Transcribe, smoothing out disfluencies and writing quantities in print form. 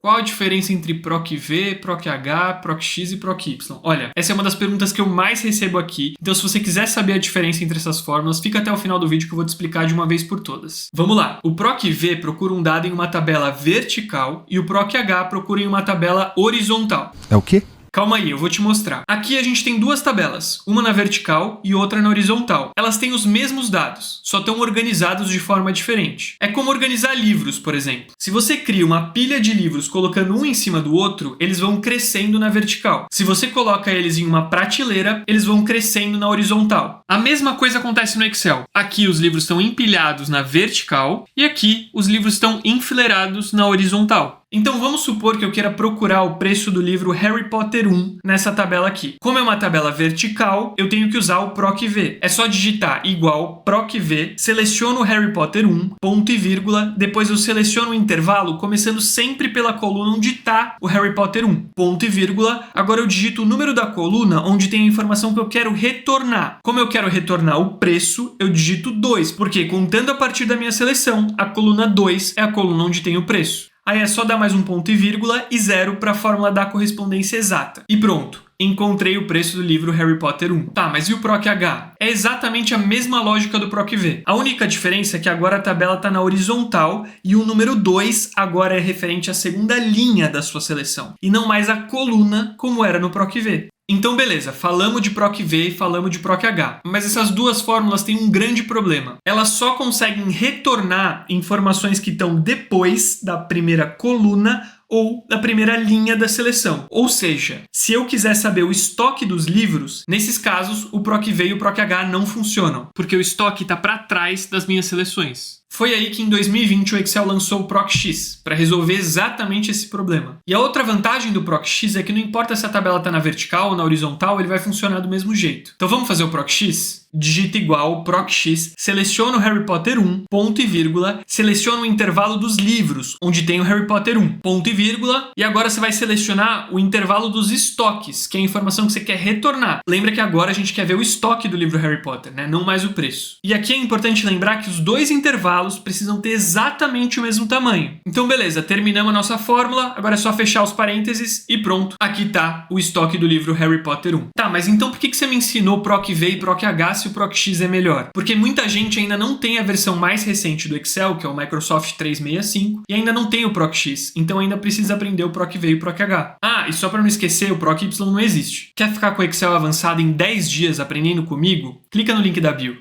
Qual a diferença entre PROC-V, PROC-H, PROC-X e PROC-Y? Olha, essa é uma das perguntas que eu mais recebo aqui, então se você quiser saber a diferença entre essas fórmulas, fica até o final do vídeo que eu vou te explicar de uma vez por todas. Vamos lá, o PROC-V procura um dado em uma tabela vertical e o PROC-H procura em uma tabela horizontal. É o quê? Calma aí, eu vou te mostrar. Aqui a gente tem duas tabelas, uma na vertical e outra na horizontal. Elas têm os mesmos dados, só estão organizados de forma diferente. É como organizar livros, por exemplo. Se você cria uma pilha de livros colocando um em cima do outro, eles vão crescendo na vertical. Se você coloca eles em uma prateleira, eles vão crescendo na horizontal. A mesma coisa acontece no Excel. Aqui os livros estão empilhados na vertical e aqui os livros estão enfileirados na horizontal. Então vamos supor que eu queira procurar o preço do livro Harry Potter 1 nessa tabela aqui. Como é uma tabela vertical, eu tenho que usar o PROC-V. É só digitar igual PROC-V, seleciono o Harry Potter 1, ponto e vírgula, depois eu seleciono o intervalo, começando sempre pela coluna onde está o Harry Potter 1, ponto e vírgula. Agora eu digito o número da coluna onde tem a informação que eu quero retornar. Como eu quero retornar o preço, eu digito 2, porque contando a partir da minha seleção, a coluna 2 é a coluna onde tem o preço. Aí é só dar mais um ponto e vírgula e 0 para a fórmula da correspondência exata. E pronto, encontrei o preço do livro Harry Potter 1. Tá, mas e o PROC-H? É exatamente a mesma lógica do PROC-V. A única diferença é que agora a tabela está na horizontal e o número 2 agora é referente à segunda linha da sua seleção, e não mais a coluna como era no PROC-V. Então beleza, falamos de PROC-V e falamos de PROC-H, mas essas duas fórmulas têm um grande problema. Elas só conseguem retornar informações que estão depois da primeira coluna ou da primeira linha da seleção. Ou seja, se eu quiser saber o estoque dos livros, nesses casos o PROC-V e o PROC-H não funcionam, porque o estoque está para trás das minhas seleções. Foi aí que em 2020 o Excel lançou o PROC-X, para resolver exatamente esse problema. E a outra vantagem do PROC-X é que não importa se a tabela está na vertical ou na horizontal, ele vai funcionar do mesmo jeito. Então vamos fazer o PROC-X? Digita igual PROC-X, seleciona o Harry Potter 1, ponto e vírgula, seleciona o intervalo dos livros, onde tem o Harry Potter 1, ponto e vírgula, e agora você vai selecionar o intervalo dos estoques, que é a informação que você quer retornar. Lembra que agora a gente quer ver o estoque do livro Harry Potter, né? Não mais o preço. E aqui é importante lembrar que os dois intervalos precisam ter exatamente o mesmo tamanho. Então beleza, terminamos a nossa fórmula, agora é só fechar os parênteses e pronto, aqui está o estoque do livro Harry Potter 1. Tá, mas então por que você me ensinou PROC-V e PROC-H se o PROC-X é melhor? Porque muita gente ainda não tem a versão mais recente do Excel, que é o Microsoft 365, e ainda não tem o PROC-X, então ainda precisa aprender o PROC-V e o PROC-H. Ah, e só para não esquecer, o PROC-Y não existe. Quer ficar com o Excel avançado em 10 dias aprendendo comigo? Clica no link da bio.